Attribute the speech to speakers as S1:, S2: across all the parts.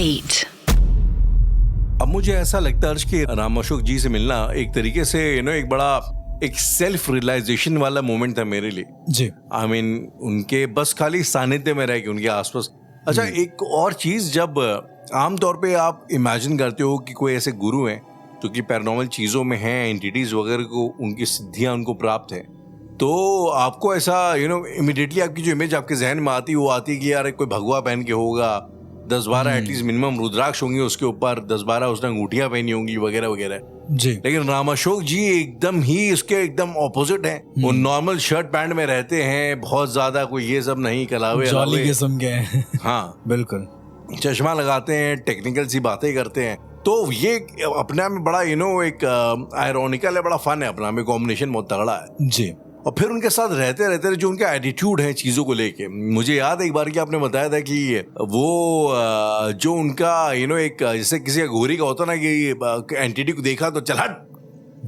S1: 8.
S2: अब मुझे ऐसा लगता है अर्श कि राम अशोक जी से मिलना एक तरीके से एक बड़ा एक सेल्फ रियलाइजेशन वाला मोमेंट था मेरे लिए
S3: जी।
S2: आई मीन उनके बस खाली सानिध्य में रह के उनके आसपास। अच्छा, एक और चीज, जब आमतौर पे आप इमेजिन करते हो कि कोई ऐसे गुरु हैं जो कि पैरानॉर्मल चीजों में हैं, एंटिटीज वगैरह को उनकी सिद्धियां उनको प्राप्त है, तो आपको ऐसा इमिडिएटली आपकी जो इमेज आपके जहन में आती है वो आती है कि यार कोई भगवा पहन के होगा, 10-12 एटलीस्ट मिनिमम रुद्राक्ष होंगे उसके ऊपर, 10-12 उसने अंगूठियां पहनी होंगी वगैरह वगैरह
S3: जी।
S2: लेकिन राम अशोक जी एकदम ही उसके एकदम ऑपोजिट हैं। वो नॉर्मल शर्ट पैंट में रहते हैं, बहुत ज्यादा कोई ये सब नहीं, कलावे
S3: जॉली किस्म के हैं।
S2: हाँ
S3: बिल्कुल।
S2: चश्मा लगाते हैं, टेक्निकल सी बातें करते हैं, तो ये अपने आप में बड़ा एक आयरॉनिकल है, बड़ा फन है, अपना में कॉम्बिनेशन बहुत तगड़ा है
S3: जी।
S2: और फिर उनके साथ रहते रहते जो उनका एटीट्यूड है चीज़ों को लेके, मुझे याद है एक बार कि आपने बताया था कि वो जो उनका एक जैसे किसी का घोरी का होता ना कि एंटिटी को देखा तो चल हट,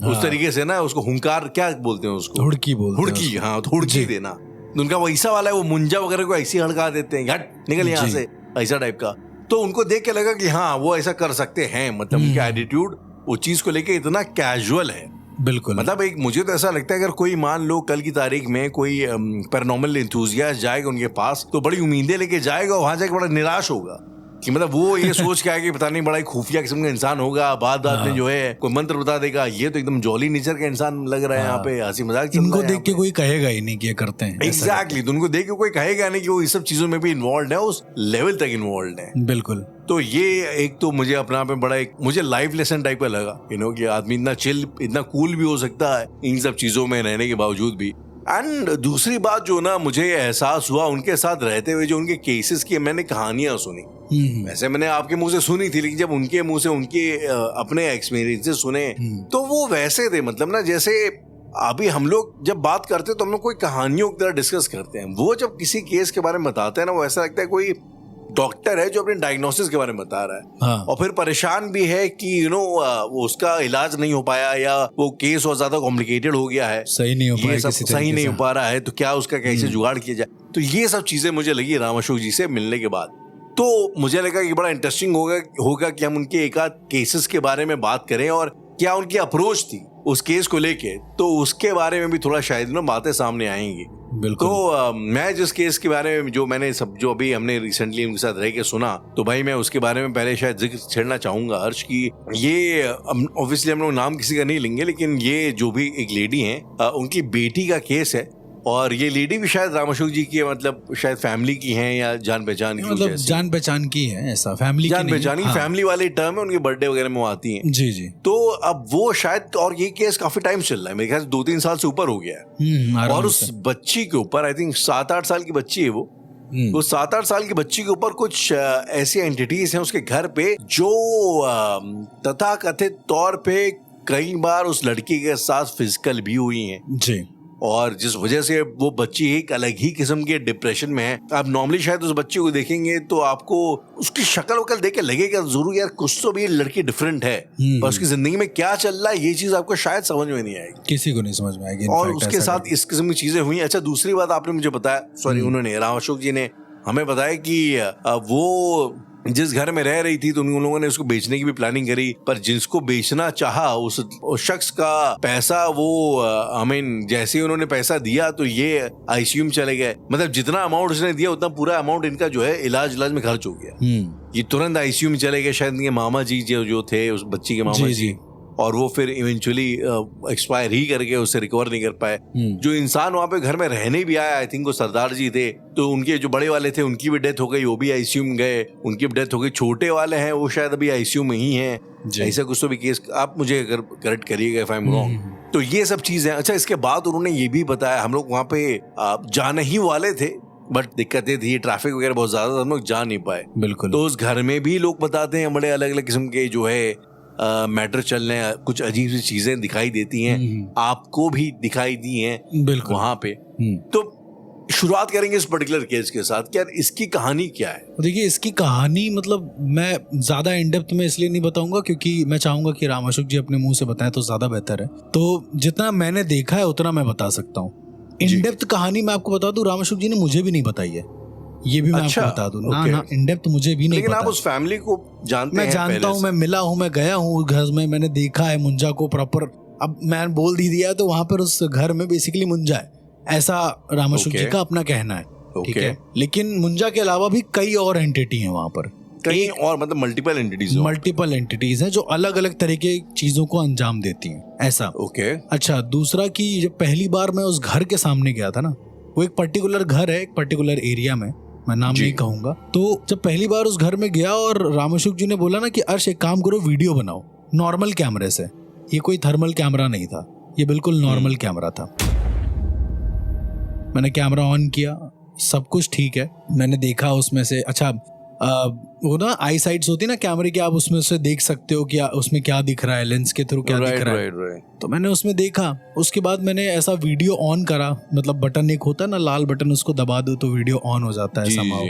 S2: उस तरीके से ना उसको हुंकार क्या बोलते हैं उसको,
S3: हुड़की बोलते हैं।
S2: हुड़की, हाँ हुड़की देना, उनका वैसा वाला है। वो मुंजा वगैरह को ऐसी हड़का देते हैं, हट निकल यहाँ से, ऐसा टाइप का। तो उनको देख के लगा कि हाँ वो ऐसा कर सकते हैं, मतलब उनका एटीट्यूड वो चीज को लेके इतना कैजुअल है।
S3: बिल्कुल।
S2: मतलब एक मुझे तो ऐसा लगता है अगर कोई मान लो कल की तारीख में कोई पैरानॉर्मल एंथुसियास्ट जाएगा उनके पास तो बड़ी उम्मीदें लेके जाएगा, वहां जाके बड़ा निराश होगा कि मतलब वो ये सोच के आएगा कि पता नहीं बड़ा खुफिया किस्म का इंसान होगा, बाद में जो है कोई मंत्र बता देगा, ये तो एकदम जॉली नेचर का इंसान लग रहा है यहाँ पे, हंसी मजाक चल रहा है।
S3: इनको देख के कोई कहेगा ही नहीं कि ये करते हैं।
S2: एग्जैक्टली, तो उनको देख के कोई कहेगा नहीं कि वो इस सब चीजों में भी इन्वॉल्व है, उस लेवल तक इन्वॉल्व है।
S3: बिल्कुल।
S2: तो ये एक तो मुझे अपना पे बड़ा एक मुझे लाइफ लेसन टाइप का लगा कि आदमी इतना चिल, इतना कूल भी हो सकता है इन सब चीजों में रहने के बावजूद भी। एंड दूसरी बात जो ना मुझे एहसास हुआ उनके साथ रहते हुए, जो उनके केसेस की मैंने कहानियां सुनी, वैसे मैंने आपके मुंह से सुनी थी, लेकिन जब उनके मुंह से उनके अपने एक्सपीरियंसेस सुने तो वो वैसे थे, मतलब ना जैसे अभी हम लोग जब बात करते हैं तो हम लोग कोई कहानियों की तरह डिस्कस करते हैं, वो जब किसी केस के बारे में बताते हैं ना, वो ऐसा लगता है कोई डॉक्टर है जो अपने डायग्नोसिस के बारे में बता रहा है।
S3: हाँ।
S2: और फिर परेशान भी है कि वो उसका इलाज नहीं हो पाया, या वो केस और ज्यादा कॉम्प्लिकेटेड हो गया है,
S3: सही नहीं हो पाया,
S2: ये सब सही नहीं हो पा रहा है, तो क्या उसका कैसे जुगाड़ किया जाए। तो ये सब चीजें मुझे लगी राम अशोक जी से मिलने के बाद, तो मुझे लगा कि बड़ा इंटरेस्टिंग होगा कि हम उनके एक आध केसेस के बारे में बात करें और क्या उनकी अप्रोच थी उस केस को लेके, तो उसके बारे में भी थोड़ा शायद बातें सामने आएंगी।
S3: बिल्कुल।
S2: तो मैं जिस केस के बारे में जो अभी हमने रिसेंटली उनके साथ रह के सुना, तो भाई मैं उसके बारे में पहले शायद जिक्र छेड़ना चाहूंगा हर्ष की, ये ऑब्वियसली हम लोग नाम किसी का नहीं लेंगे, लेकिन ये जो भी एक लेडी है उनकी बेटी का केस है, और ये लेडी भी शायद राम अशोक जी की मतलब शायद फैमिली की हैं या जान पहचान की,
S3: मतलब जान पहचान की है, ऐसा फैमिली
S2: जान पहचान की, फैमिली वाले टर्म है, उनके बर्थडे वगैरह में आती हैं।
S3: जी जी।
S2: तो अब वो शायद, और ये केस काफी टाइम चल रहा है, मेरे ख्याल से 2-3 साल से ऊपर हो गया है, और उस बच्ची के ऊपर आई थिंक 7-8 साल की बच्ची है वो 7-8 साल की बच्ची के ऊपर कुछ ऐसी एंटिटीज हैं उसके घर पे जो तथाकथित तौर पे कई बार उस लड़की के साथ फिजिकल भी हुई हैं
S3: जी,
S2: और जिस वजह से वो बच्ची एक अलग ही किस्म के डिप्रेशन में है। आप नॉर्मली शायद उस बच्चे को देखेंगे तो आपको उसकी शक्ल वकल देख के लगेगा जरूर यार कुछ तो भी लड़की डिफरेंट है, पर उसकी जिंदगी में क्या चल रहा है ये चीज आपको शायद समझ में नहीं आएगी,
S3: किसी को नहीं समझ में आएगी।
S2: और उसके साथ इस किस्म की चीजें हुई। अच्छा, दूसरी बात आपने मुझे बताया, सॉरी उन्होंने राम अशोक जी ने हमें बताया कि वो जिस घर में रह रही थी तो उन लोगों ने उसको बेचने की भी प्लानिंग करी, पर जिसको बेचना चाहा उस शख्स का पैसा वो जैसे ही उन्होंने पैसा दिया तो ये आईसीयू में चले गए। मतलब जितना अमाउंट उसने दिया उतना पूरा अमाउंट इनका जो है इलाज में खर्च हो गया। ये तुरंत आईसीयू में चले गए, शायद इनके मामा जी जो थे उस बच्ची के मामा जी, और वो फिर इवेंचुअली एक्सपायर ही करके उससे रिकवर नहीं कर पाए। जो इंसान वहां पे घर में रहने भी आया, आई थिंक वो सरदार जी थे, तो उनके जो बड़े वाले थे उनकी भी डेथ हो गई, वो भी आईसीयू में गए, उनकी भी डेथ हो गई। छोटे वाले हैं वो शायद अभी आईसीयू में ही हैं, ऐसा कुछ तो भी केस, आप मुझे अगर करेक्ट करिएगा इफ आई एम रॉन्ग। तो ये सब चीजें। अच्छा, इसके बाद उन्होंने ये भी बताया, हम लोग वहां पे जाने ही वाले थे बट दिक्कतें थी, ट्रैफिक वगैरह बहुत ज्यादा था, हम लोग जा नहीं पाए।
S3: बिल्कुल।
S2: तो उस घर में भी लोग बताते हैं बड़े अलग अलग किस्म के जो है मैटर चल रहे हैं, कुछ अजीब सी चीजें दिखाई देती हैं, आपको भी दिखाई दी हैं
S3: बिल्कुल
S2: वहां पे। तो शुरुआत करेंगे इस पर्टिकुलर केस के साथ, क्या इसकी कहानी क्या है?
S3: देखिए, इसकी कहानी मतलब मैं ज्यादा इन डेप्थ में इसलिए नहीं बताऊंगा क्योंकि मैं चाहूंगा कि राम अशोक जी अपने मुंह से बताएं तो ज्यादा बेहतर है। तो जितना मैंने देखा है उतना मैं बता सकता हूँ। इन डेप्थ कहानी मैं आपको बता दूं, राम अशोक जी ने मुझे भी नहीं बताई है। ये भी मैं
S2: अच्छा,
S3: आपको बता दूं। ना
S2: okay.
S3: ना इन डेप्थ मुझे भी नहीं
S2: लेकिन
S3: पता।
S2: आप उस फैमिली को जानते
S3: मैं
S2: हैं
S3: जानता
S2: पहले
S3: हूँ,
S2: से?
S3: मैं मिला हूँ, मैं गया हूँ घर में, मैंने देखा है मुंजा को प्रॉपर। अब मैं बोल दी दिया तो वहां पर उस घर में बेसिकली मुंजा है, ऐसा रामाशुक जी
S2: Okay.
S3: का अपना कहना है। ठीक
S2: Okay.
S3: है, लेकिन मुंजा के अलावा भी कई और एंटिटी हैं वहां पर,
S2: कहीं और मतलब मल्टीपल एंटिटीज हो?
S3: मल्टीपल एंटिटीज हैं जो अलग अलग तरह के चीजों को अंजाम देती हैं, ऐसा।
S2: ओके।
S3: अच्छा, दूसरा कि जब पहली बार मैं उस घर के सामने गया था ना, वो एक पर्टिकुलर घर है एक पर्टिकुलर एरिया में, मैं नाम
S2: जी।
S3: नहीं कहूंगा। तो जब पहली बार उस घर में गया और रामाशुक जी ने बोला ना कि अर्श एक काम करो, वीडियो बनाओ नॉर्मल कैमरे से। ये कोई थर्मल कैमरा नहीं था, ये बिल्कुल नॉर्मल कैमरा था। मैंने कैमरा ऑन किया, सब कुछ ठीक है। मैंने देखा उसमें से, अच्छा वो ना आई साइट्स होती है ना कैमरे की, आप उसमें से देख सकते हो कि उसमें क्या दिख रहा है, लेंस के थ्रू क्या दिख रहा है।
S2: राइट।
S3: तो मैंने उसमें देखा, उसके बाद मैंने ऐसा वीडियो ऑन करा, मतलब बटन एक होता है ना लाल बटन, उसको दबा दो तो वीडियो ऑन हो जाता है somehow।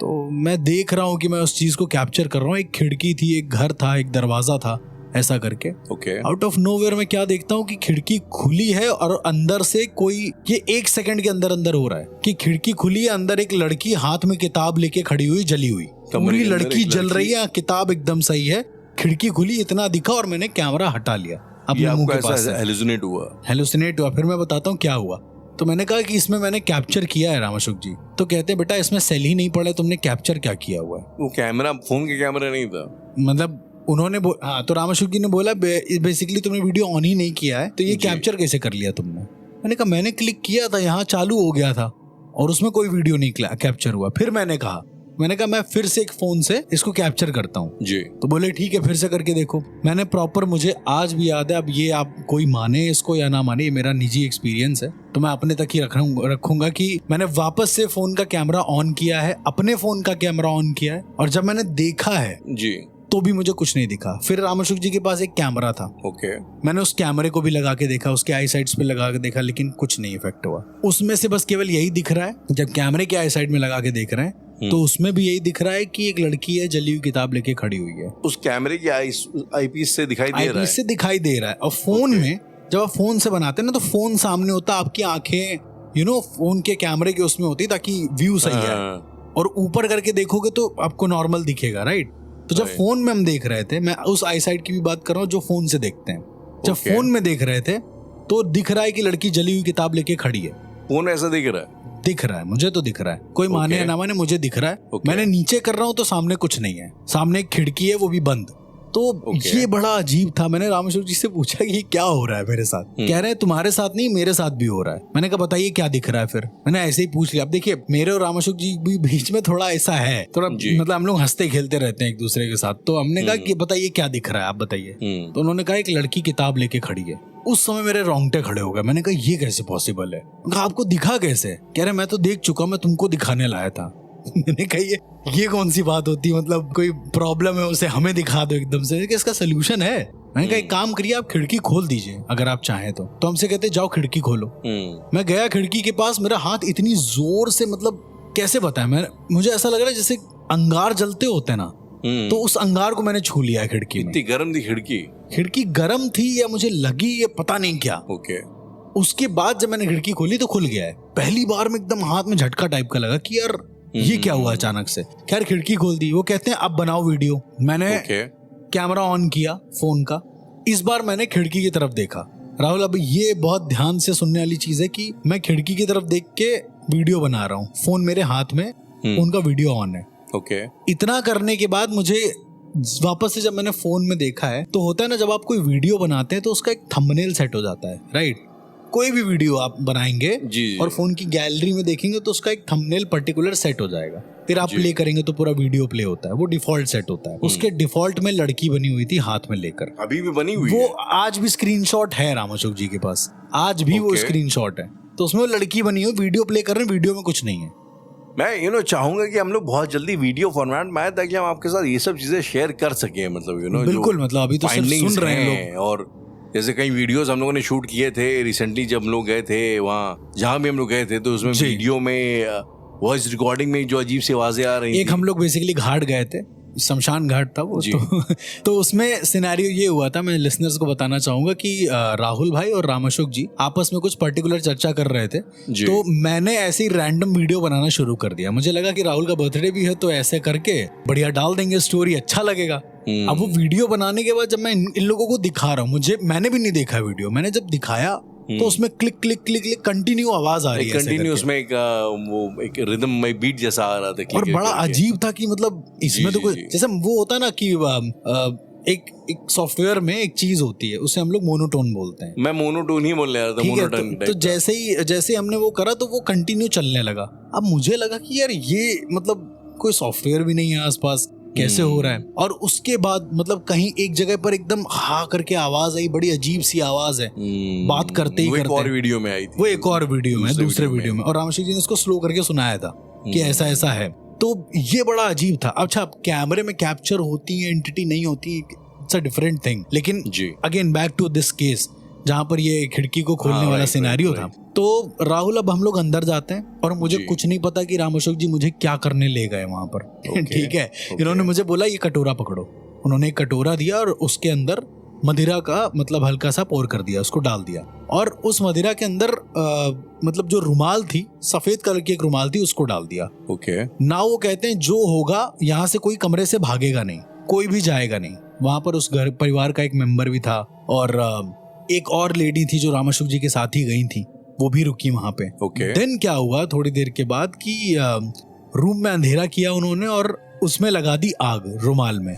S3: तो मैं देख रहा हूँ कि मैं उस चीज को कैप्चर कर रहा हूँ। एक खिड़की थी, एक घर था, एक दरवाजा था, ऐसा करके।
S2: ओके।
S3: आउट ऑफ नोवेयर मैं क्या देखता हूँ कि खिड़की खुली है और अंदर से कोई, ये 1 सेकंड के अंदर अंदर हो रहा है कि खिड़की खुली है, अंदर एक लड़की हाथ में किताब लेके खड़ी हुई, जली हुई, पूरी लड़की जल रही है, किताब एकदम सही है, खिड़की खुली, इतना दिखा और मैंने कैमरा हटा लिया अपने मुंह के पास से। हेलुसिनेट हुआ। फिर मैं बताता हूँ क्या हुआ। तो मैंने कहा कि इसमें मैंने कैप्चर किया है रामाशुक जी। तो कहते हैं बेटा इसमें सेल ही नहीं पड़े, तुमने कैप्चर क्या किया हुआ है?
S2: वो कैमरा फोन के कैमरा नहीं था,
S3: मतलब उन्होंने हाँ, तो रामाशुक जी ने बोला बेसिकली तुमने वीडियो ऑन ही नहीं किया है, तो ये कैप्चर कैसे कर लिया तुमने? मैंने कहा मैंने क्लिक किया था, यहाँ चालू हो गया था और उसमें कोई वीडियो नहीं कैप्चर हुआ। फिर मैंने कहा मैं फिर से एक फोन से इसको कैप्चर करता हूँ जी। तो बोले ठीक है, फिर से करके देखो। मैंने प्रॉपर, मुझे आज भी याद है, अब ये आप कोई माने इसको या ना माने, ये मेरा निजी एक्सपीरियंस है तो मैं अपने तक ही रखूंगा कि मैंने वापस से फोन का कैमरा ऑन किया है, अपने फोन का कैमरा ऑन किया है, और जब मैंने देखा है जी तो भी मुझे कुछ नहीं दिखा। फिर रामाशुक जी के पास एक कैमरा था, ओके, मैंने उस कैमरे को भी लगा के देखा, उसके आई साइड्स पे लगा के देखा, लेकिन कुछ नहीं इफेक्ट हुआ। उसमें से बस केवल यही दिख रहा है, जब कैमरे के आई साइड में लगा के देख रहे हैं तो उसमें भी यही दिख रहा है कि एक लड़की है जली हुई किताब लेके खड़ी हुई है।
S2: उस कैमरे की आईपीस से दिखाई
S3: दे रहा है। और फोन में जब आप फोन से बनाते हैं ना, तो फोन सामने होता है, आपकी आंखें फोन के कैमरे के उसमें होती है ताकि व्यू सही है, और ऊपर करके देखोगे तो आपको नॉर्मल दिखेगा, राइट? तो जब फोन में हम देख रहे थे, मैं उस आई साइड की भी बात कर रहा हूँ जो फोन से देखते हैं, जब फोन में देख रहे थे तो दिख रहा है कि लड़की जली हुई किताब लेके खड़ी है।
S2: फोन ऐसा दिख रहा है, मुझे तो दिख रहा है, कोई माने या ना माने, मुझे दिख रहा है। मैंने नीचे कर रहा हूँ तो सामने कुछ नहीं है, सामने एक खिड़की है वो भी बंद। तो ये बड़ा अजीब था। मैंने रामेश्वर जी से पूछा कि क्या हो रहा है मेरे साथ? कह रहे हैं तुम्हारे साथ नहीं, मेरे साथ भी हो रहा है। मैंने कहा बताइए क्या दिख रहा है? फिर मैंने ऐसे ही पूछ लिया। अब देखिए मेरे और रामेश्वर जी भी बीच में थोड़ा ऐसा है, थोड़ा मतलब हम लोग हंसते खेलते रहते हैं एक दूसरे के साथ। तो हमने कहा कि बताइए क्या दिख रहा है, आप बताइए। तो उन्होंने कहा एक लड़की किताब लेके खड़ी है। उस समय मेरे रोंगटे खड़े हो गए। मैंने कहा ये कैसे पॉसिबल है? कहा आपको दिखा कैसे? कह रहे मैं तो देख चुका, मैं तुमको दिखाने लाया था। मैंने कहा ये कौन सी बात होती है? मतलब कोई प्रॉब्लम है उसे हमें दिखा दो एकदम से, कि इसका सोल्यूशन है। मैंने कहा एक काम करिए, आप खिड़की खोल दीजिए अगर आप चाहें तो। हमसे कहते जाओ खिड़की खोलो। मैं गया खिड़की के पास, मेरा हाथ इतनी जोर से, मतलब कैसे बताएं, मुझे ऐसा लग रहा है जैसे अंगार जलते होते ना, तो उस अंगार को मैंने छू लिया है खिड़की में। इतनी गर्म थी
S3: खिड़की गर्म थी या मुझे लगी ये पता नहीं क्या। उसके बाद जब मैंने खिड़की खोली तो खुल गया है। पहली बार में एकदम हाथ में झटका टाइप का लगा कि यार ये क्या हुआ अचानक से। खैर खिड़की खोल दी। वो कहते हैं अब बनाओ वीडियो। मैंने कैमरा ऑन किया फोन का। इस बार मैंने खिड़की की तरफ देखा। राहुल अब ये बहुत ध्यान से सुनने वाली चीज है कि मैं खिड़की की तरफ देख के वीडियो बना रहा हूँ, फोन मेरे हाथ में, फोन का वीडियो ऑन है। इतना करने के बाद मुझे वापस से जब मैंने फोन में देखा है, तो होता है ना जब आप कोई वीडियो बनाते हैं तो उसका एक थंबनेल सेट हो जाता है, राइट? कोई भी वीडियो आप बनाएंगे जी। और फोन की गैलरी में देखेंगे तो उसका एक थंबनेल पर्टिकुलर सेट हो जाएगा। फिर आप प्ले करेंगे तो पूरा वीडियो प्ले होता है, वो डिफॉल्ट सेट होता है। उसके डिफॉल्ट में लड़की बनी हुई थी हाथ में लेकर।
S2: अभी भी बनी हुई
S3: वो
S2: है?
S3: आज भी स्क्रीनशॉट है रामाशोक जी के पास, आज भी वो स्क्रीनशॉट है। तो उसमें वो लड़की बनी हुई, वीडियो प्ले कर रहे हैं, वीडियो में कुछ नहीं है।
S2: मैं चाहूंगा कि हम लोग बहुत जल्दी वीडियो फॉर्मेट में आए ताकि हम आपके साथ ये सब चीजें शेयर कर सके। मतलब
S3: बिल्कुल, मतलब अभी तो सिर्फ सुन रहे हैं लोग।
S2: और जैसे कई वीडियोस हम लोगों ने शूट किए थे रिसेंटली, जब हम लोग गए थे वहाँ, जहाँ भी हम लोग गए थे, तो उसमें वीडियो में वॉइस रिकॉर्डिंग में जो अजीब सी आवाजें आ रही थी।
S3: एक हम लोग बेसिकली घाट गए थे, शमशान घाट था वो तो उसमें सिनेरियो ये हुआ था, मैं लिसनर्स को बताना चाहूंगा कि राहुल भाई और राम अशोक जी आपस में कुछ पर्टिकुलर चर्चा कर रहे थे, तो मैंने ऐसे ही रैंडम वीडियो बनाना शुरू कर दिया। मुझे लगा कि राहुल का बर्थडे भी है तो ऐसे करके बढ़िया डाल देंगे स्टोरी, अच्छा लगेगा। अब वो वीडियो बनाने के बाद जब मैं इन लोगों को दिखा रहा हूँ, मैंने भी नहीं देखा वीडियो, मैंने जब दिखाया तो उसमें click click click click continue आवाज आ रही है,
S2: कंटिन्यू उसमें एक रिदम में बीट जैसा आ रहा था
S3: और बड़ा अजीब था कि मतलब इसमें तो कोई जैसे वो होता है ना कि एक सॉफ्टवेयर में एक चीज होती है, उसे हम लोग मोनोटोन बोलते हैं।
S2: मैं मोनोटोन ही बोलने रहा था, मोनोटोन।
S3: तो जैसे हमने वो करा तो वो कंटिन्यू चलने लगा। अब मुझे लगा कि यार ये मतलब कोई सॉफ्टवेयर भी नहीं है आसपास, कैसे हो रहा है। और उसके बाद मतलब कहीं एक जगह पर एकदम हा करके आवाज आई, बड़ी अजीब सी आवाज है, बात करते ही करते।
S2: एक और वीडियो में आई थी,
S3: वो एक और वीडियो में, दूसरे वीडियो में, और रामशेख जी ने उसको स्लो करके सुनाया था कि ऐसा ऐसा है। तो ये बड़ा अजीब था। अच्छा, कैमरे में कैप्चर होती है एंटिटी, नहीं होती, इट्स अ डिफरेंट थिंग। लेकिन again back to this case जहाँ पर ये खिड़की को खोलने वाला सिनेरियो था। तो राहुल, अब हम लोग अंदर जाते हैं और मुझे कुछ नहीं पता कि राम अशोक जी मुझे क्या करने ले गए वहां पर। ठीक है, इन्होंने मुझे बोला ये कटोरा पकड़ो। उन्होंने एक कटोरा दिया और उसके अंदर मदिरा का मतलब हल्का सा पोर कर दिया, उसको डाल दिया, और उस मदिरा के अंदर मतलब जो रुमाल थी, सफेद कलर की एक रुमाल थी, उसको डाल दिया। ना वो कहते हैं जो होगा यहाँ से कोई कमरे से भागेगा नहीं, कोई भी जाएगा नहीं। वहां पर उस घर परिवार का एक मेंबर भी था और एक और लेडी थी जो राम अशोक जी के साथ ही गई थी, वो भी रुकी वहां पे। देन क्या हुआ थोड़ी देर के बाद कि रूम में अंधेरा किया उन्होंने और उसमें लगा दी आग रुमाल में।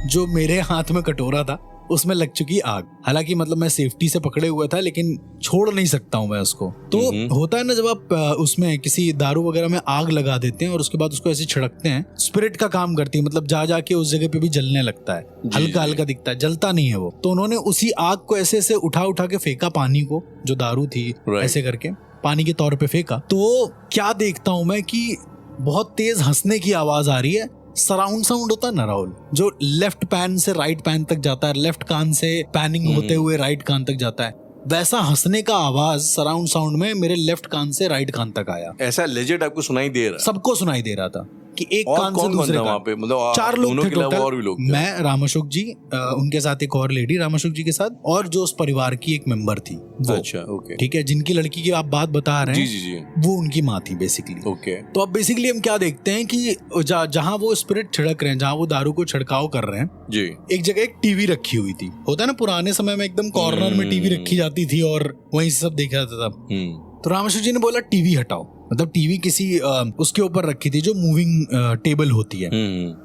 S3: जो मेरे हाथ में कटोरा था उसमें लग चुकी आग। हालांकि मतलब मैं सेफ्टी से पकड़े हुआ था, लेकिन छोड़ नहीं सकता हूं मैं उसको। तो होता है ना जब आप उसमें किसी दारू वगैरह में आग लगा देते हैं और उसके बाद उसको ऐसे छिड़कते हैं, स्पिरिट का काम करती है, मतलब जा जाके उस जगह पे भी जलने लगता है, हल्का हल्का दिखता है, जलता नहीं है वो। तो उन्होंने उसी आग को ऐसे ऐसे उठा उठा के फेंका, पानी को, जो दारू थी ऐसे करके पानी के तौर पे फेंका। तो क्या देखता हूं मैं कि बहुत तेज हंसने की आवाज आ रही है। सराउंड साउंड होता है ना राहुल, जो लेफ्ट पैन से राइट पैन तक जाता है, लेफ्ट कान से पैनिंग होते हुए राइट कान तक जाता है, वैसा हंसने का आवाज सराउंड साउंड में मेरे लेफ्ट कान से राइट कान तक आया।
S2: ऐसा लेजेंड आपको सुनाई दे रहा है?
S3: सबको सुनाई दे रहा था कि एक कान से दूसरे कान पे, मतलब 4 लोग थे टोटल। और भी लोग, मैं, राम अशोक जी, उनके साथ एक और लेडी राम अशोक जी के साथ, और जो उस परिवार की एक मेंबर थी वो।
S2: अच्छा, ओके,
S3: ठीक है, जिनकी लड़की की आप बात बता रहे हैं,
S2: जी,
S3: वो उनकी माँ थी बेसिकली।
S2: ओके।
S3: तो अब बेसिकली हम क्या देखते हैं कि जहाँ वो स्पिरिट छिड़क रहे हैं, जहाँ वो दारू को छिड़काव कर रहे हैं जी, एक जगह एक टीवी रखी हुई थी। होता है ना पुराने समय में एकदम कॉर्नर में टीवी रखी जाती थी और वहीं से सब देखा जाता था। तो राम अशोक जी ने बोला टीवी हटाओ, मतलब टीवी किसी उसके ऊपर रखी थी जो मूविंग टेबल होती है,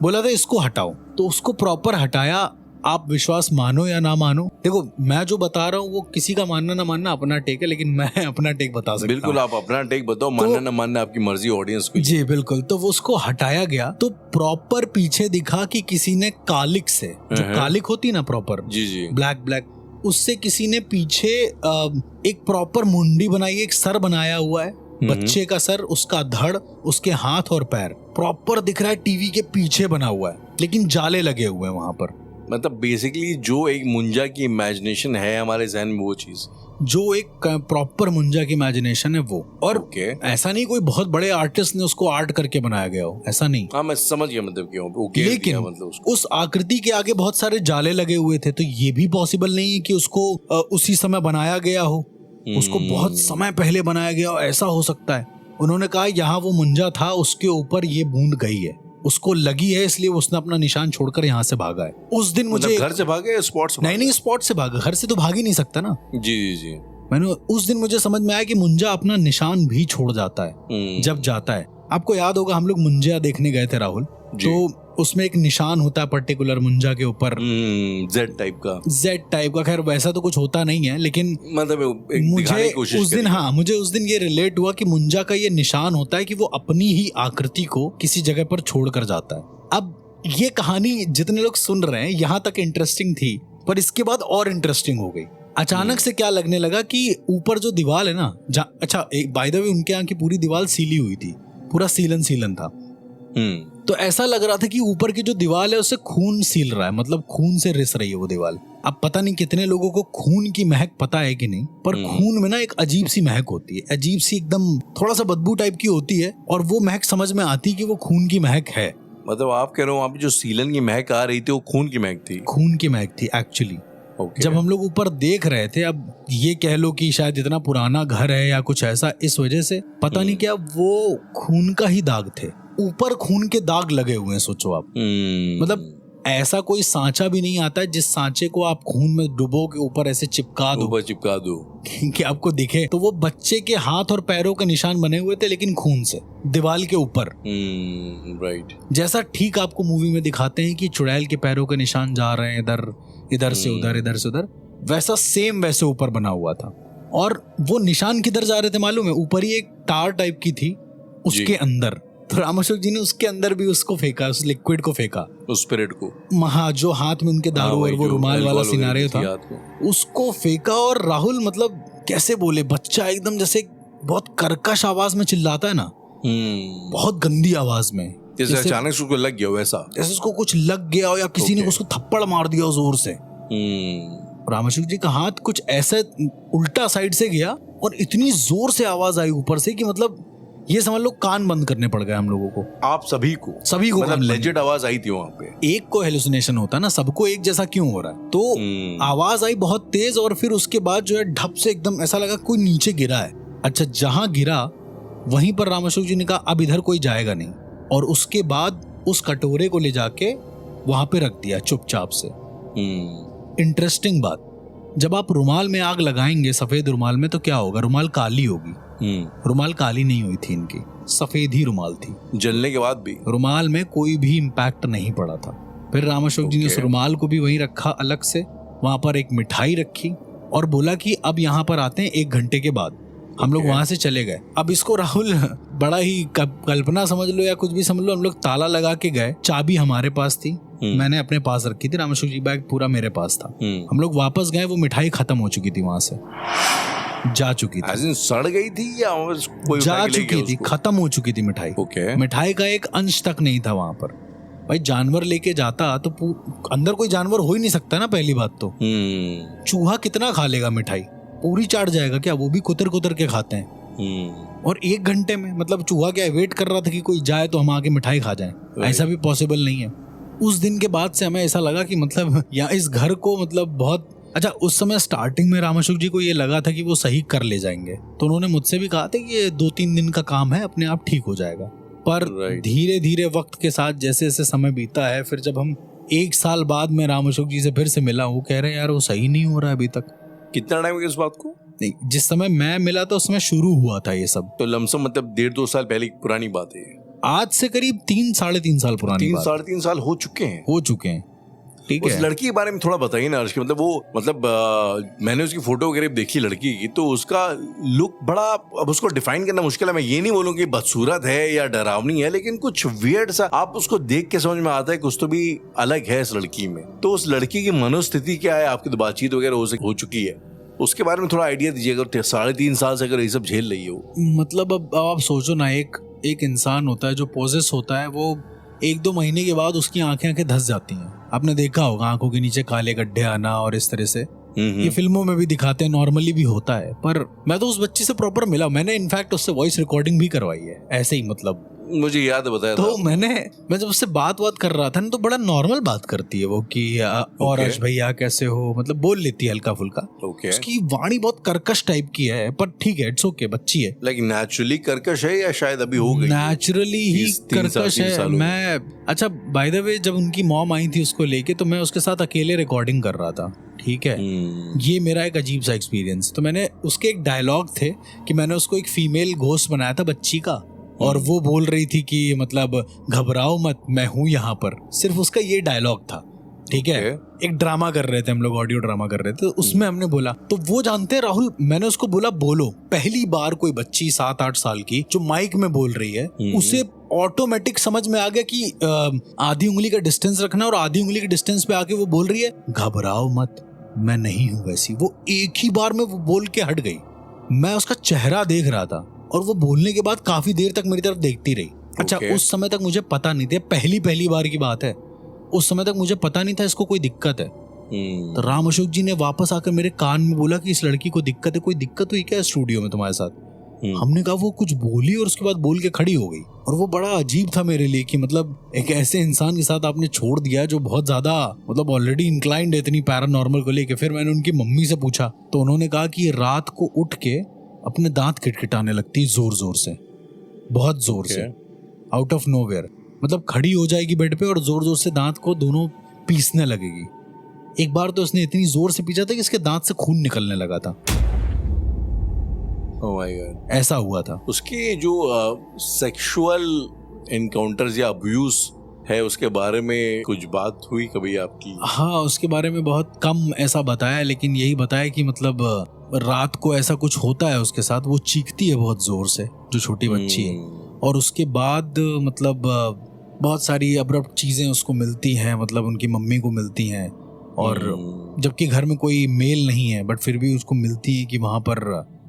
S3: बोला था इसको हटाओ। तो उसको प्रॉपर हटाया। आप विश्वास मानो या ना मानो, देखो मैं जो बता रहा हूँ वो किसी का मानना ना मानना अपना टेक है, लेकिन मैं अपना टेक बता सकता हूँ।
S2: बिल्कुल, आप अपना टेक बताओ, मानना ना मानना आपकी मर्जी, ऑडियंस को।
S3: जी बिल्कुल। तो वो उसको हटाया गया तो प्रॉपर पीछे दिखा कि किसी ने कालिक से, जो कालिक होती है ना प्रॉपर, जी ब्लैक, उससे किसी ने पीछे एक प्रॉपर मुंडी बनाई, एक सर बनाया हुआ है, बच्चे का सर, उसका धड़, उसके हाथ और पैर प्रॉपर दिख रहा है, टीवी के पीछे बना हुआ है, लेकिन जाले लगे हुए हैं वहां पर।
S2: मतलब बेसिकली जो एक मुंजा की इमेजिनेशन है हमारे जहन में, वो चीज
S3: जो एक प्रॉपर मुंजा की इमेजिनेशन है वो। और ऐसा नहीं कोई बहुत बड़े आर्टिस्ट ने उसको आर्ट करके बनाया गया हो, ऐसा नहीं।
S2: हाँ, मैं समझ गया मतलब क्यों।
S3: लेकिन मतलब उस आकृति के आगे बहुत सारे जाले लगे हुए थे, तो ये भी पॉसिबल नहीं है कि उसको उसी समय बनाया गया हो, उसको बहुत समय पहले बनाया गया हो, ऐसा हो सकता है। उन्होंने कहा यहाँ वो मुंजा था, उसके ऊपर ये बूंद गई है, उसको लगी है, इसलिए उसने अपना निशान छोड़कर यहाँ से भागा है। उस दिन मुझे
S2: घर से भागे, स्पॉट से?
S3: नहीं, स्पॉट से भागा, घर से तो भाग ही नहीं सकता ना।
S2: जी।
S3: मैंने उस दिन मुझे समझ में आया कि मुंजा अपना निशान भी छोड़ जाता है जब जाता है। आपको याद होगा हम लोग मुंजा देखने गए थे राहुल, तो उसमें एक निशान होता है पर्टिकुलर मुंजा के ऊपर,
S2: जेड टाइप का।
S3: खैर वैसा तो कुछ होता नहीं है, लेकिन
S2: मतलब
S3: मुझे उस दिन ये रिलेट हुआ कि मुंजा का ये निशान होता है कि वो अपनी ही आकृति को किसी जगह पर छोड़ कर जाता है। अब ये कहानी जितने लोग सुन रहे हैं यहाँ तक इंटरेस्टिंग थी, पर इसके बाद और इंटरेस्टिंग हो गई। अचानक से क्या लगने लगा कि ऊपर जो दीवार है ना, अच्छा बाय द वे उनके यहाँ की पूरी दीवार सीली हुई थी, पूरा सीलन था। तो ऐसा लग रहा था कि ऊपर की जो दीवार है उसे खून सील रहा है, मतलब खून से रिस रही है वो दीवार। अब पता नहीं कितने लोगों को खून की महक पता है कि नहीं, पर खून में ना एक अजीब सी महक होती है, अजीब सी एकदम थोड़ा सा बदबू टाइप की होती है, और वो महक समझ में आती कि वो खून की महक है।
S2: मतलब आप कह रहे हो वहाँ पे जो सीलन की महक आ रही थी वो खून की महक थी?
S3: खून की महक थी एक्चुअली। जब हम लोग ऊपर देख रहे थे, अब ये कह लो कि शायद इतना पुराना घर है या कुछ ऐसा, इस वजह से पता नहीं क्या वो खून का ही दाग थे, ऊपर खून के दाग लगे हुए हैं। सोचो आप, मतलब ऐसा कोई सांचा भी नहीं आता है जिस सांचे को आप खून में डुबो के ऊपर ऐसे चिपका दो कि आपको दिखे। तो वो बच्चे के हाथ और पैरों के निशान बने हुए थे, लेकिन खून से, दीवार के ऊपर।
S2: राइट।
S3: जैसा ठीक आपको मूवी में दिखाते हैं कि चुड़ैल के पैरों के निशान जा रहे हैं इधर से उधर, इधर से उधर, वैसा सेम वैसे ऊपर बना हुआ था। और वो निशान किधर जा रहे थे मालूम है? ऊपर ही एक टार टाइप की थी, उसके अंदर। तो राम अशोक जी ने उसके अंदर भी उसको फेंका, उस लिक्विड को फेंका,
S2: उस स्पिरिट को।
S3: हाँ, जो हाथ में उनके दारू और वो रुमाल वाला सिनारियो था, उसको फेंका। और राहुल मतलब कैसे बोले, बच्चा एकदम जैसे बहुत कर्कश आवाज में चिल्लाता है ना, बहुत गंदी आवाज में,
S2: जैसे अचानक उसको लग गया वैसा,
S3: जैसे उसको कुछ लग गया हो या किसी ने उसको थप्पड़ मार दिया जोर से। राम अशोक जी का हाथ कुछ ऐसे उल्टा साइड से गया और इतनी जोर से आवाज आई ऊपर से कि मतलब ये समझ लो कान बंद करने पड़ गए हम लोगों को।
S2: आप सभी को मतलब लेजिट आवाज आई थी वहाँ पे।
S3: एक को हेलुसिनेशन होता है ना, सबको एक जैसा क्यों हो रहा है? तो आवाज आई बहुत तेज, और फिर उसके बाद जो है ढप से एकदम ऐसा लगा कोई नीचे गिरा है। अच्छा, जहां गिरा वहीं पर राम अशोक जी ने कहा अब इधर कोई जाएगा नहीं, और उसके बाद उस कटोरे को ले जाके वहां पे रख दिया चुपचाप से। इंटरेस्टिंग बात, जब आप रुमाल में आग लगाएंगे सफेद रुमाल में तो क्या होगा? रुमाल काली होगी। रुमाल काली नहीं हुई थी इनकी, सफेद ही रुमाल थी।
S2: जलने के बाद भी
S3: रुमाल में कोई भी इम्पैक्ट नहीं पड़ा था। फिर राम अशोक जी ने उस रुमाल को भी वहीं रखा अलग से, वहां पर एक मिठाई रखी और बोला कि अब यहाँ पर आते हैं 1 घंटे के बाद। हम लोग वहां से चले गए। अब इसको राहुल बड़ा ही कल्पना समझ लो या कुछ भी समझ लो, हम लोग ताला लगा के गए, चाबी हमारे पास थी, मैंने अपने पास रखी थी, राम अशोक जी बैग पूरा मेरे पास था। हम लोग वापस गए, वो मिठाई खत्म हो चुकी थी, वहां से जा चुकी थी।
S2: सड़ गई थी या कोई
S3: जा चुकी थी, खत्म हो चुकी थी मिठाई। मिठाई का एक अंश तक नहीं था वहां पर। भाई जानवर लेके जाता तो अंदर कोई जानवर हो ही नहीं सकता ना, पहली बात तो। चूहा कितना खा लेगा मिठाई, पूरी चाट जाएगा क्या? वो भी कुतर कुतर के खाते हैं। और 1 घंटे में मतलब चूहा क्या वेट कर रहा था कि कोई जाए तो हम आके मिठाई खा जाएं? ऐसा भी पॉसिबल नहीं है। उस दिन के बाद से हमें ऐसा लगा कि मतलब या इस घर को मतलब बहुत अच्छा। उस समय स्टार्टिंग में राम अशोक जी को ये लगा था कि वो सही कर ले जाएंगे, तो उन्होंने मुझसे भी कहा था कि ये 2-3 दिन का काम है, अपने आप ठीक हो जाएगा। पर धीरे धीरे वक्त के साथ जैसे जैसे समय बीता है, फिर जब हम 1 साल बाद में राम अशोक जी से फिर से मिला, वो कह रहे हैं यार वो सही नहीं हो रहा है अभी तक।
S2: कितना टाइम हो गया इस बात को?
S3: नहीं, जिस समय मैं मिला था उस समय शुरू हुआ था ये सब।
S2: तो लमसम मतलब 1.5-2 साल पहले की पुरानी बात है।
S3: आज से करीब 3-3.5 साल पुरानी।
S2: 3-3.5 साल हो चुके हैं। ठीक है। उस लड़की के बारे में थोड़ा बताइए ना अर्श, मतलब वो मतलब मैंने उसकी फोटो वगैरह देखी लड़की की, तो उसका लुक बड़ा, अब उसको डिफाइन करना मुश्किल है। मैं ये नहीं बोलूँ कि बदसूरत है या डरावनी है, लेकिन कुछ वियर्ड सा आप उसको देख के समझ में आता है कुछ तो भी अलग है इस लड़की में। तो उस लड़की की मनोस्थिति क्या है? आपकी तो बातचीत वगैरह हो चुकी है, उसके बारे में थोड़ा आइडिया दीजिएगा। 3.5 साल से अगर ये सब झेल रही हो,
S3: मतलब अब आप सोचो ना, एक इंसान होता है जो पोजेस होता है, वो 1-2 महीने के बाद उसकी आंखें धस जाती हैं। आपने देखा होगा आंखों के नीचे काले गड्ढे आना और इस तरह से। ये फिल्मों में भी दिखाते हैं, नॉर्मली भी होता है। पर मैं तो उस बच्ची से प्रॉपर मिला, मैंने इनफैक्ट उससे वॉइस रिकॉर्डिंग भी करवाई है, ऐसे ही मतलब
S2: मुझे याद है, बताया
S3: तो मैं जब उससे बात कर रहा था ना, तो बड़ा नॉर्मल बात करती है वो कि और अर्श भैया कैसे हो, मतलब बोल लेती है हल्का फुल्का। उसकी वाणी बहुत कर्कश टाइप की है, पर ठीक है, इट्स ओके, बच्ची है।
S2: लेकिन नेचुरली कर्कश है या शायद अभी हो गई?
S3: नेचुरली ही कर्कश है। मैं अच्छा, बाय द वे, जब उनकी मॉम आई थी उसको लेके, तो मैं उसके साथ अकेले रिकॉर्डिंग कर रहा था। ठीक है, ये मेरा एक अजीब सा एक्सपीरियंस। तो मैंने उसके एक डायलॉग थे कि मैंने उसको एक फीमेल घोस्ट बनाया था बच्ची का, और वो बोल रही थी कि मतलब घबराओ मत, मैं हूं यहाँ पर। सिर्फ उसका ये डायलॉग था। ठीक है, एक ड्रामा कर रहे थे हम लोग, ऑडियो ड्रामा कर रहे थे, तो उसमें हमने बोला। तो वो जानते हैं राहुल, मैंने उसको बोला बोलो। पहली बार कोई बच्ची 7-8 साल की जो माइक में बोल रही है, उसे ऑटोमेटिक समझ में आ गया कि आधी उंगली का डिस्टेंस रखना, और आधी उंगली के डिस्टेंस पे आके वो बोल रही है घबराओ मत, मैं नहीं हूं वैसी। वो एक ही बार में वो बोल के हट गई। मैं उसका चेहरा देख रहा था, और वो बोलने के बाद काफी देर तक मेरी तरफ देखती रही। अच्छा, उस समय तक मुझे पता नहीं था, पहली बार की बात है, उस समय तक मुझे पता नहीं था इसको कोई दिक्कत है। तो राम अशोक जी ने वापस आकर मेरे कान में बोला कि इस लड़की को दिक्कत है। कोई दिक्कत हुई क्या स्टूडियो में तुम्हारे साथ? हमने कहा वो कुछ बोली और उसके बाद बोल के खड़ी हो गई। और वो बड़ा अजीब था मेरे लिए कि मतलब एक ऐसे इंसान के साथ आपने छोड़ दिया जो बहुत ज्यादा मतलब ऑलरेडी इंक्लाइंड है इतनी पैरानॉर्मल को लेके। फिर मैंने उनकी मम्मी से पूछा तो उन्होंने कहा कि रात को उठ के अपने दांत खिटखिटाने लगती जोर जोर से, बहुत जोर से, आउट ऑफ नोवेयर। मतलब खड़ी हो जाएगी बेड पे और जोर जोर से दांत को दोनों पीसने लगेगी। एक बार तो उसने इतनी जोर से पीछा था कि इसके दांत से खून निकलने लगा था।
S2: Oh my God.
S3: ऐसा हुआ था।
S2: उसके जो सेक्सुअल एनकाउंटर्स या अब्यूज है उसके बारे में कुछ बात हुई कभी आपकी?
S3: हाँ, उसके बारे में बहुत कम ऐसा बताया, लेकिन यही बताया कि मतलब रात को ऐसा कुछ होता है उसके साथ, वो चीखती है बहुत जोर से जो छोटी बच्ची है। और उसके बाद मतलब बहुत सारी अब्रप्ट चीजें उसको मिलती हैं, मतलब उनकी मम्मी को मिलती हैं। और जबकि घर में कोई मेल नहीं है बट फिर भी उसको मिलती है कि वहां पर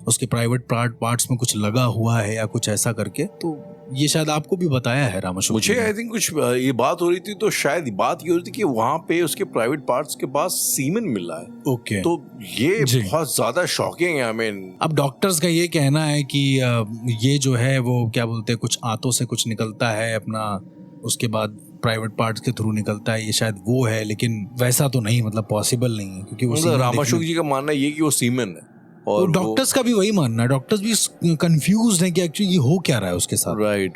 S3: उसके प्राइवेट पार्ट्स में कुछ लगा हुआ है या कुछ ऐसा करके। तो ये शायद आपको भी बताया है रामाशोक।
S2: मुझे आई थिंक कुछ ये बात हो रही थी तो शायद बात ये हो रही थी कि वहां पे उसके प्राइवेट पार्ट्स के पास सीमेन मिला है।
S3: ओके।
S2: तो ये बहुत ज्यादा शॉकिंग है। आई मीन
S3: अब डॉक्टर्स का ये कहना है कि ये जो है वो क्या बोलते हैं, कुछ आंतों से कुछ निकलता है अपना, उसके बाद प्राइवेट पार्ट्स के थ्रू निकलता है, ये शायद वो है। लेकिन वैसा तो नहीं, मतलब पॉसिबल नहीं है क्योंकि वो
S2: रामाशोक जी का मानना ये कि वो सीमेन है
S3: और डॉक्टर्स का भी वही मानना है। डॉक्टर्स भी कंफ्यूज्ड हैं कि एक्चुअली ये हो क्या रहा है उसके साथ।
S2: राइट।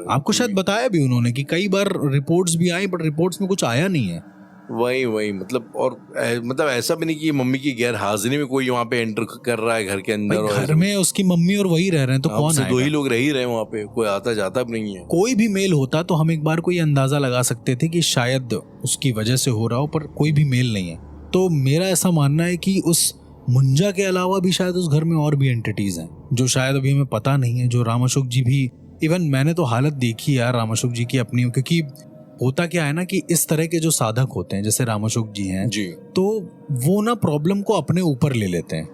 S3: आपको शायद बताया भी उन्होंने कि कई बार रिपोर्ट्स भी आई बट रिपोर्ट्स में कुछ आया नहीं है।
S2: वही मतलब। और मतलब ऐसा भी नहीं कि मम्मी की गैर हाजिरी में कोई वहाँ पे एंटर कर रहा है घर के अंदर।
S3: घर में उसकी मम्मी और वही रह रहे हैं तो कौन आएगा?
S2: 2 ही लोग रह ही रहे हैं वहाँ पे, कोई आता जाता भी नहीं है।
S3: कोई भी मेल होता तो हम एक बार को ये अंदाजा लगा सकते थे कि शायद उसकी वजह से हो रहा हो, पर कोई भी मेल नहीं है। तो मेरा ऐसा मानना है कि उस मुंजा के अलावा भी शायद उस घर में और भी एंटिटीज हैं जो शायद अभी हमें पता नहीं है। जो रामाशोक जी भी, इवन मैंने तो हालत देखी यार रामाशोक जी की अपनी, क्योंकि होता क्या है ना कि इस तरह के जो साधक होते हैं जैसे रामाशोक जी हैं
S2: जी,
S3: तो वो ना प्रॉब्लम को अपने ऊपर ले लेते हैं,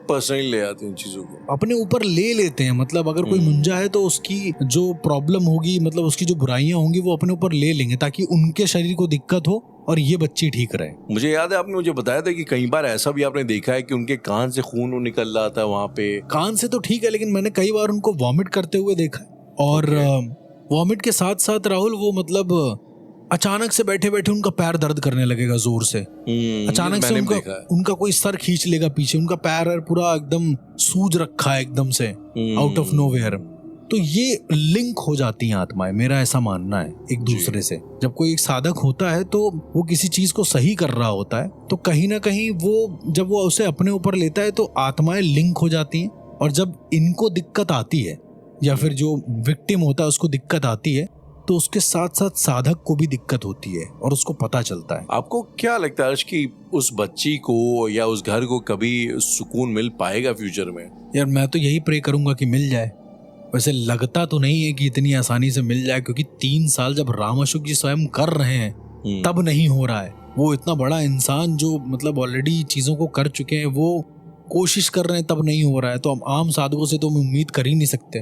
S2: पर्सनली ले आते हैं चीजों को
S3: अपने ऊपर ले लेते हैं। मतलब अगर कोई मुंजा है तो उसकी जो प्रॉब्लम होगी, मतलब उसकी जो बुराइयां होंगी वो अपने ऊपर ले लेंगे ताकि उनके शरीर को दिक्कत हो और ये बच्ची ठीक रहे।
S2: मुझे याद है आपने मुझे बताया था कि कई बार ऐसा भी आपने देखा है कि उनके कान से खून निकल रहा था वहां पे।
S3: कान से तो ठीक है, लेकिन मैंने कई बार उनको वॉमिट करते हुए देखा है। और वॉमिट के साथ साथ राहुल वो मतलब अचानक से बैठे बैठे उनका पैर दर्द करने लगेगा जोर से। अचानक से उनका कोई सर खींच लेगा पीछे, उनका पैर पूरा एकदम सूज रखा है एकदम से आउट ऑफ नोवेयर। तो ये लिंक हो जाती हैं आत्माएं, मेरा ऐसा मानना है एक दूसरे से। जब कोई एक साधक होता है तो वो किसी चीज को सही कर रहा होता है तो कहीं ना कहीं वो जब वो उसे अपने ऊपर लेता है तो आत्माएं लिंक हो जाती हैं। और जब इनको दिक्कत आती है या फिर जो विक्टिम होता है उसको दिक्कत आती है तो उसके साथ साथ साधक को भी दिक्कत होती है और उसको पता चलता है।
S2: आपको क्या लगता है कि उस बच्ची को या उस घर को कभी सुकून मिल पाएगा फ्यूचर में?
S3: यार मैं तो यही प्रे करूंगा कि मिल जाए। वैसे लगता तो नहीं है कि इतनी आसानी से मिल जाए, क्योंकि 3 साल जब रामाशोक जी स्वयं कर रहे हैं तब नहीं हो रहा है। वो इतना बड़ा इंसान जो मतलब ऑलरेडी चीजों को कर चुके हैं, वो कोशिश कर रहे हैं तब नहीं हो रहा है। तो हम आम साधुओं से तो हम उम्मीद कर ही नहीं सकते।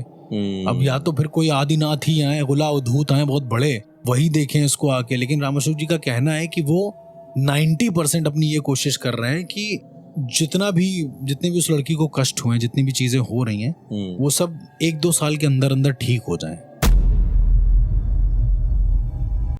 S3: अब या तो फिर कोई आदिनाथ ही आए, गुला उद्धूत आए बहुत बड़े, वही देखें इसको आके। लेकिन रामाशोक जी का कहना है कि वो 90% अपनी ये कोशिश कर रहे हैं कि जितने भी उस लड़की को कष्ट हुए, जितनी भी चीजें हो रही हैं वो सब 1-2 साल के अंदर अंदर ठीक हो जाएं।